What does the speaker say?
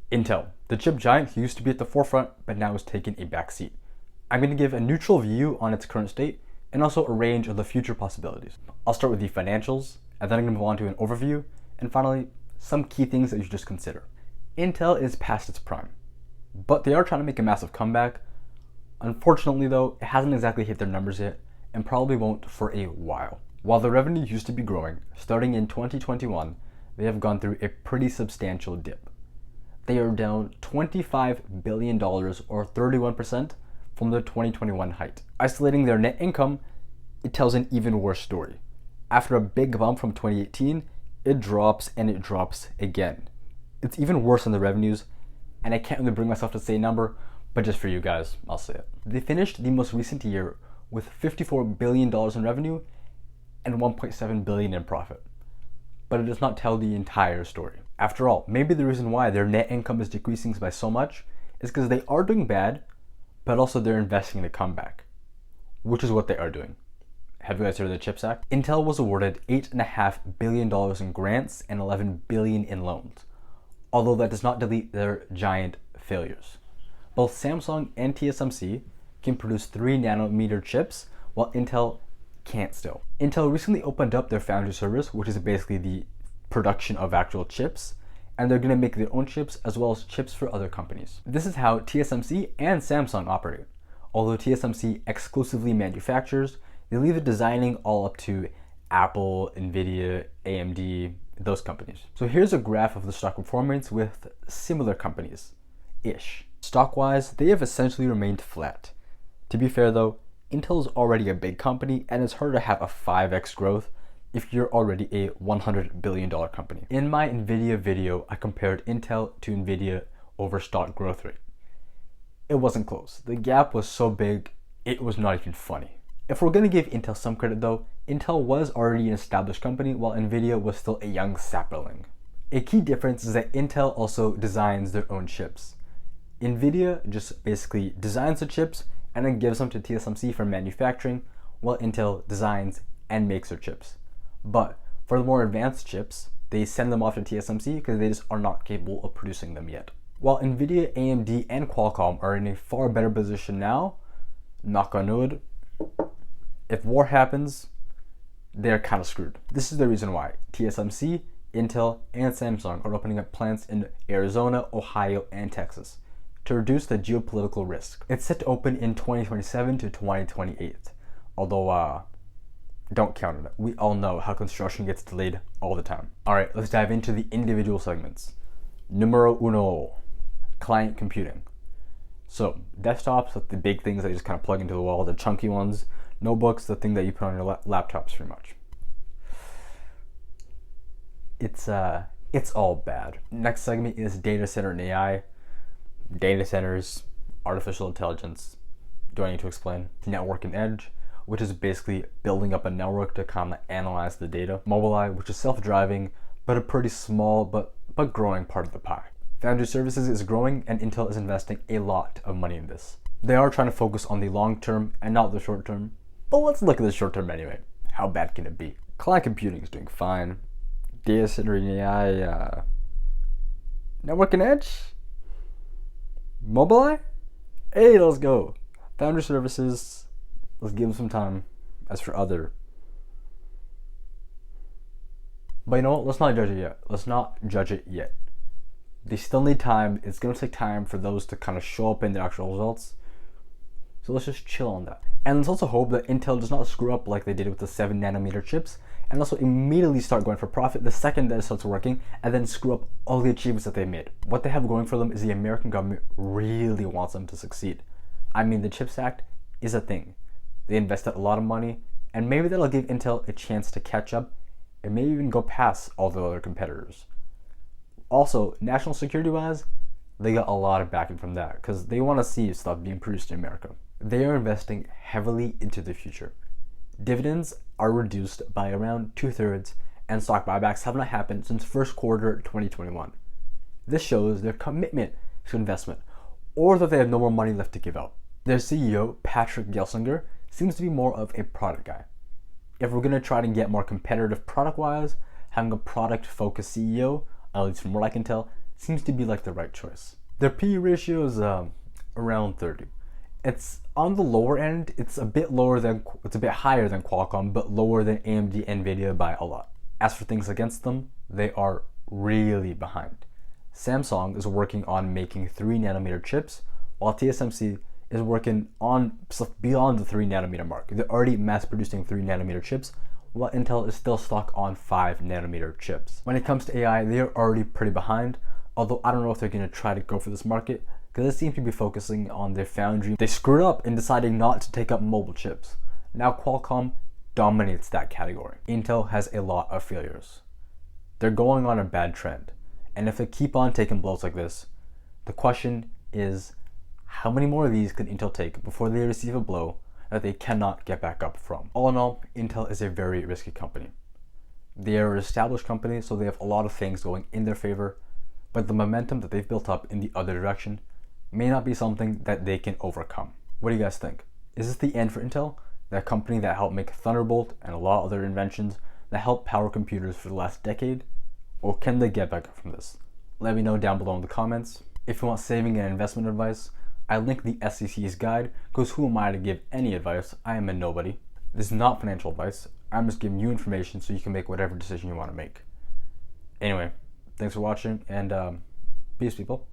Intel, the chip giant who used to be at the forefront but now is taking a back seat. I'm going to give a neutral view on its current state and also a range of the future possibilities. I'll start with the financials, and then I'm going to move on to an overview, and finally, some key things that you should just consider. Intel is past its prime, but they are trying to make a massive comeback. Unfortunately though, it hasn't exactly hit their numbers yet, and probably won't for a while. While the revenue used to be growing, starting in 2021, they have gone through a pretty substantial dip. They are down $25 billion or 31% from their 2021 height. Isolating their net income, it tells an even worse story. After a big bump from 2018, it drops and it drops again. It's even worse than the revenues, and I can't really bring myself to say a number, but just for you guys, I'll say it. They finished the most recent year with $54 billion in revenue and $1.7 billion in profit. But it does not tell the entire story. After all, maybe the reason why their net income is decreasing by so much is because they are doing bad, but also they're investing in a comeback, which is what they are doing. Have you guys heard of the CHIPS Act? Intel was awarded $8.5 billion in grants and $11 billion in loans, although that does not delete their giant failures. Both Samsung and TSMC can produce 3 nanometer chips, while Intel can't still. Intel recently opened up their foundry service, which is basically the production of actual chips, and they're going to make their own chips as well as chips for other companies. This is how TSMC and Samsung operate. Although TSMC exclusively manufactures, they leave the designing all up to Apple, Nvidia, AMD, those companies. So here's a graph of the stock performance with similar companies-ish. Stock-wise, they have essentially remained flat. To be fair though, Intel is already a big company, and it's hard to have a 5x growth if you're already a $100 billion company. In my Nvidia video, I compared Intel to Nvidia over stock growth rate. It wasn't close. The gap was so big, it was not even funny. If we're gonna give Intel some credit though, Intel was already an established company while Nvidia was still a young sapling. A key difference is that Intel also designs their own chips. Nvidia just basically designs the chips and then gives them to TSMC for manufacturing, while Intel designs and makes their chips. But for the more advanced chips, they send them off to TSMC because they just are not capable of producing them yet. While Nvidia, AMD, and Qualcomm are in a far better position now, knock on wood, if war happens, they're kind of screwed. This is the reason why TSMC, Intel, and Samsung are opening up plants in Arizona, Ohio, and Texas to reduce the geopolitical risk. It's set to open in 2027 to 2028, although don't count on it. We all know how construction gets delayed all the time. Alright, let's dive into the individual segments. Numero uno, client computing. So desktops, like the big things that you just kind of plug into the wall, the chunky ones. Notebooks, the thing that you put on your laptops pretty much. It's all bad. Next segment is data center and AI. Data centers, artificial intelligence. Do I need to explain? Network and edge, which is basically building up a network to kind of analyze the data. Mobileye, which is self-driving, but a pretty small but growing part of the pie. Foundry services is growing, and Intel is investing a lot of money in this. They are trying to focus on the long term and not the short term, but let's look at the short term anyway. How bad can it be? Client computing is doing fine. Data center and AI, network and edge? Mobileye? Hey, let's go. Foundry services, let's give them some time. As for other, but you know what? Let's not judge it yet. They still need time. It's gonna take time for those to kind of show up in the actual results. So let's just chill on that. And let's also hope that Intel does not screw up like they did with the 7 nanometer chips, and also immediately start going for profit the second that it starts working, and then screw up all the achievements that they made. What they have going for them is the American government really wants them to succeed. I mean, the CHIPS Act is a thing. They invested a lot of money, and maybe that'll give Intel a chance to catch up and maybe even go past all the other competitors. Also, national security wise, they got a lot of backing from that because they want to see stuff being produced in America. They are investing heavily into the future. Dividends are reduced by around 2/3, and stock buybacks have not happened since first quarter 2021. This shows their commitment to investment, or that they have no more money left to give out. Their CEO, Patrick Gelsinger, seems to be more of a product guy. If we're going to try to get more competitive product-wise, having a product-focused CEO, at least from what I can tell, seems to be like the right choice. Their PE ratio is around 30. It's on the lower end. It's a bit higher than Qualcomm, but lower than AMD, Nvidia by a lot. As for things against them, they are really behind. Samsung is working on making 3nm chips, while TSMC is working on stuff beyond the 3nm mark. They're already mass producing 3nm chips, while Intel is still stuck on 5nm chips. When it comes to AI, they are already pretty behind, although I don't know if they're going to try to go for this market, because they seem to be focusing on their foundry. They screwed up in deciding not to take up mobile chips. Now Qualcomm dominates that category. Intel has a lot of failures. They're going on a bad trend, and if they keep on taking blows like this, the question is, how many more of these can Intel take before they receive a blow that they cannot get back up from? All in all, Intel is a very risky company. They are an established company, so they have a lot of things going in their favor, but the momentum that they've built up in the other direction may not be something that they can overcome. What do you guys think? Is this the end for Intel, that company that helped make Thunderbolt and a lot of other inventions that helped power computers for the last decade? Or can they get back up from this? Let me know down below in the comments. If you want saving and investment advice, I link the SEC's guide, because who am I to give any advice? I am a nobody. This is not financial advice. I'm just giving you information so you can make whatever decision you want to make. Anyway, thanks for watching, and peace, people.